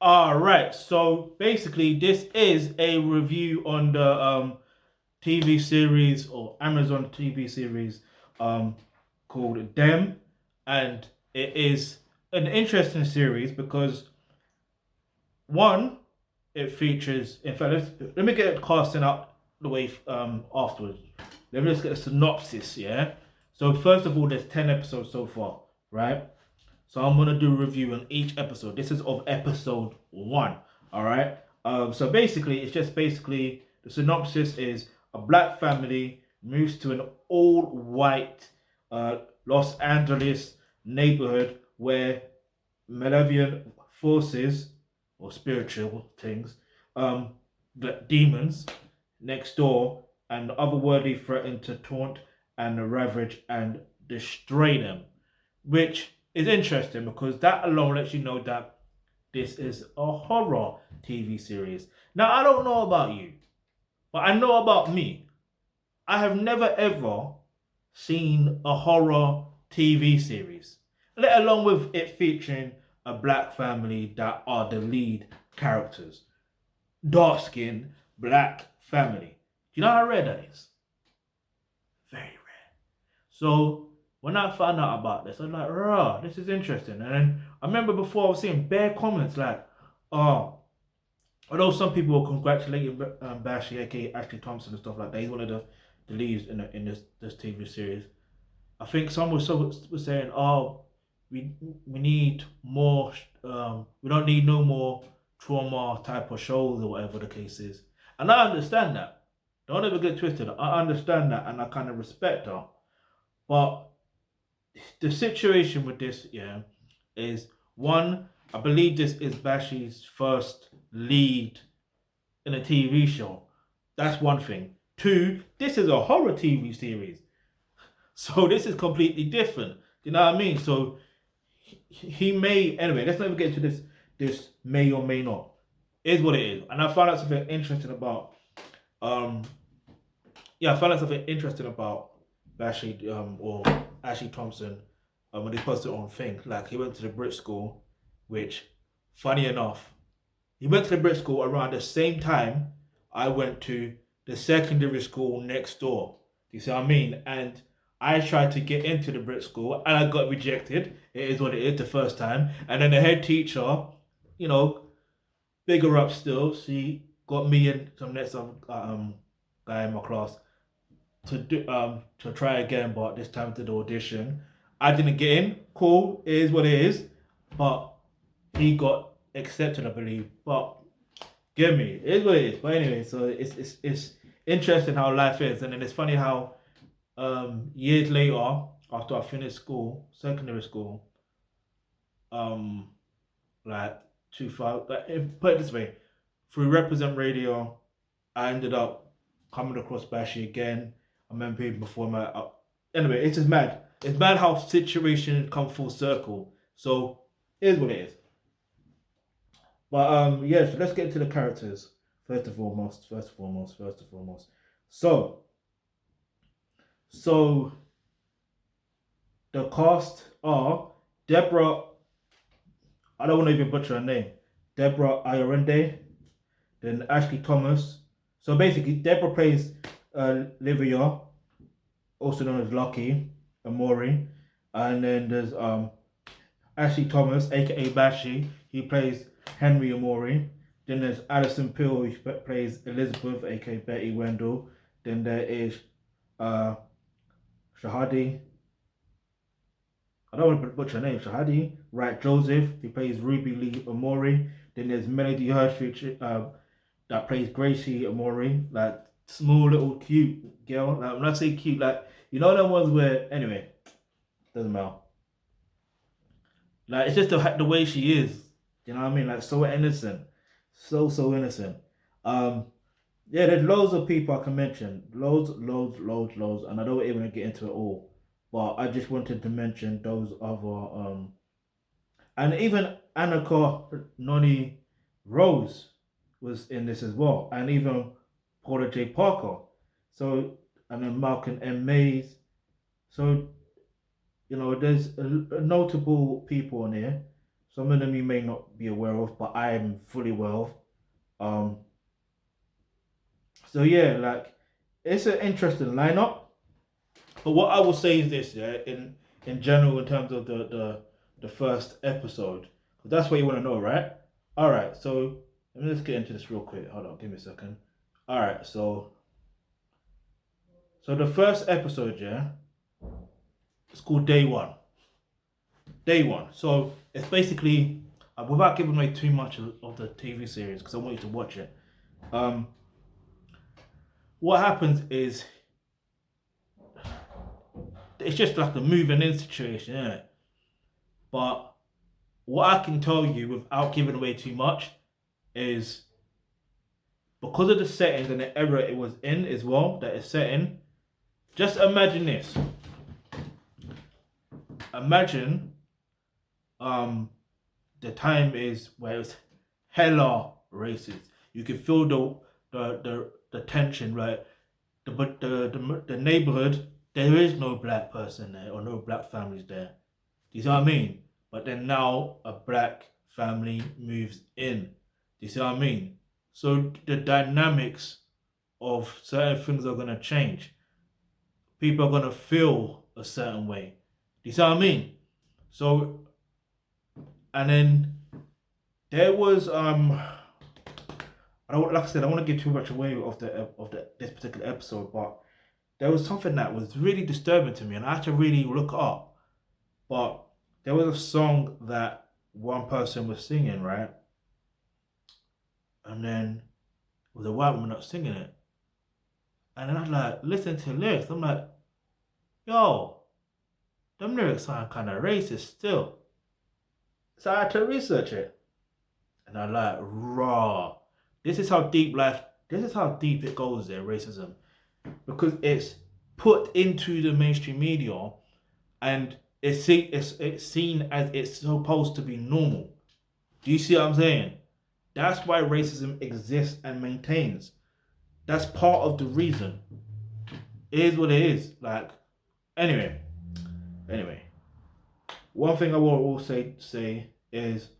All right. So basically, this is a review on the TV series or Amazon TV series um called Them, and it is an interesting series because one, it features. In fact, let me get the casting out the way afterwards. Let me just get a synopsis. Yeah. So first of all, there's 10 episodes so far, right? So I'm gonna do a review on each episode. This is of episode one. All right. So basically, it's just basically the synopsis is a black family moves to an all-white Los Angeles neighborhood where malevolent forces or spiritual things, the demons next door and otherworldly threaten to taunt and ravage and destroy them, which is interesting because that alone lets you know that this is a horror TV series. Now, I don't know about you, but I know about me. I have never ever seen a horror TV series, let alone with it featuring a black family that are the lead characters. Dark skin, black family. Do you know how rare that is? Very rare. So when I found out about this, I was like, rah, this is interesting. And then I remember before I was seeing bare comments like, oh, although some people were congratulating Bashi, aka Ashley Thompson and stuff like that, he's one of the leads in this TV series. I think some was saying, oh, we need more. We don't need no more trauma type of shows or whatever the case is. And I understand that. Don't ever get twisted. I understand that, and I kind of respect her. But the situation with this, yeah, is one. I believe this is Bashi's first lead in a TV show. That's one thing. Two, this is a horror TV series. So this is completely different. You know what I mean? So he may anyway. Let's never get into this. This may or may not is what it is. And I found out something interesting about um I found out something interesting about Bashi or Ashley Thompson when he posted on thing. Like he went to the Brit school, which funny enough, he went to the Brit school around the same time I went to the secondary school next door. Do you see what I mean? And I tried to get into the Brit school and I got rejected. It is what it is the first time. And then the head teacher, you know, bigger up still, she got me and some next guy in my class to try again, but this time to the audition. I didn't get in. Cool, it is what it is. But he got accepted, I believe. But get me, it is what it is. But anyway, so it's interesting how life is, and then it's funny how years later, after I finished school, secondary school, um, like 2000, put it this way, through Represent Radio, I ended up coming across Bashi again. I remember even before my. Anyway, it's just mad. It's mad how situations come full circle. So, it is what it is. But yeah, so let's get into the characters. First and foremost. So, so the cast are Deborah. I don't want to even butcher her name. Deborah Ayorende, then Ashley Thomas. So basically, Deborah plays Livia, also known as Lucky Amori, and then there's Ashley Thomas, aka Bashi. He plays Henry Amori. Then there's Alison Pill, who plays Elizabeth, aka Betty Wendell. Then there is uh, Shahadi. I don't want to butcher her name. Shahadi. Right, Joseph. He plays Ruby Lee Amori. Then there's Melody Hurd that plays Gracie Amori. Like small little cute girl. Like when I say cute, like you know the ones where anyway, doesn't matter. Like it's just the way she is. You know what I mean? Like so innocent, so innocent. Um, yeah, there's loads of people I can mention, loads, and I don't even get into it all. But I just wanted to mention those other and even Annika Noni Rose was in this as well, and even Paula J Parker. So and then Malcolm M Mays. So there's notable people on here. Some of them you may not be aware of, but I am fully aware of. Um, so yeah, like it's an interesting lineup. But what I will say is this, yeah, in general, in terms of the first episode, 'cause that's what you want to know, right? All right, so let me just get into this real quick. Hold on, give me a second. All right, so the first episode, yeah, it's called Day One. Day One. So it's basically without giving away too much of the TV series because I want you to watch it. Um, what happens is it's just like a moving in situation, isn't it? But what I can tell you without giving away too much is because of the settings and the era it was in as well that it's set in. Just imagine this. Imagine the time is where it's hella racist. You can feel the tension, right? The neighborhood, there is no black person there or no black families there. Do you see what I mean? But then now a black family moves in. Do you see what I mean? So the dynamics of certain things are gonna change. People are gonna feel a certain way. Do you see what I mean? So, and then there was I don't, like I said, I don't want to give too much away of this particular episode, but there was something that was really disturbing to me, and I had to really look up. But there was a song that one person was singing, right? And then it was a white woman not singing it. And then I was like, listen to the lyrics. I'm like, yo, them lyrics sound kind of racist still. So I had to research it. And I like, raw. This is how deep it goes there, racism. Because it's put into the mainstream media and it's seen as it's supposed to be normal. Do you see what I'm saying? That's why racism exists and maintains. That's part of the reason. It is what it is. Like, anyway. One thing I will also say is,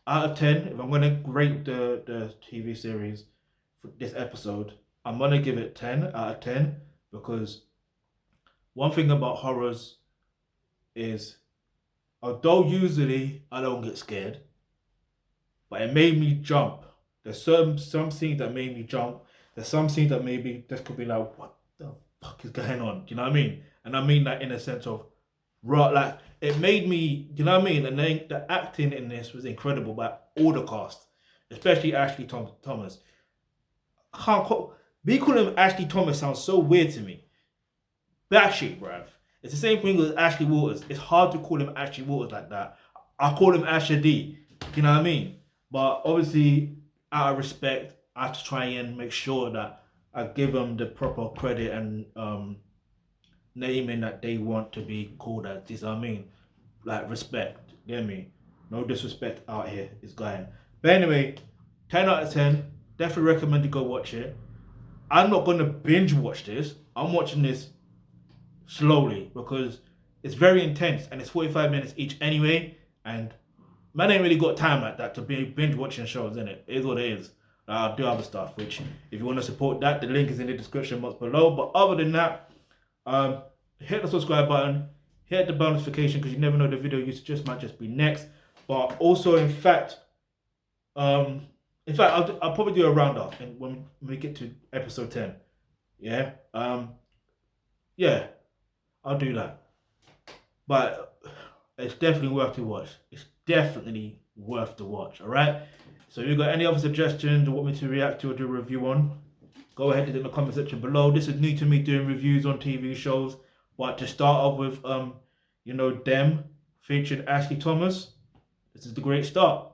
out of 10, if I'm going to rate the TV series for this episode, I'm going to give it 10 out of 10 because one thing about horrors is, although usually I don't get scared, but it made me jump. There's some scenes that made me jump. There's some scenes that maybe this could be like, what the fuck is going on? Do you know what I mean? And I mean that in a sense of, right, like it made me, you know what I mean? And then the acting in this was incredible by all the cast, especially Ashley Thomas. I can't call me calling him Ashley Thomas sounds so weird to me. Batshit, bruv. It's the same thing as Ashley Waters. It's hard to call him Ashley Waters like that. I call him Asher D. You know what I mean? But obviously, out of respect, I have to try and make sure that I give them the proper credit and naming that they want to be called as. This, I mean, like respect. Get me? No disrespect out here is going. But anyway, 10 out of 10. Definitely recommend you go watch it. I'm not gonna binge watch this. I'm watching this slowly because it's very intense and it's 45 minutes each anyway. And man ain't really got time like that to be binge watching shows, innit? It is what it is. I'll do other stuff, which if you want to support that, the link is in the description box below. But other than that, hit the subscribe button, hit the bell notification because you never know the video you just might just be next. But also, in fact, I'll probably do a roundup when we get to episode 10. Yeah, yeah, I'll do that. But it's definitely worth to watch. It's definitely worth to watch. All right. So if you've got any other suggestions or want me to react to or do a review on, go ahead and in the comment section below. This is new to me doing reviews on TV shows. But to start off with, Them featuring Ashley Thomas, this is the great start.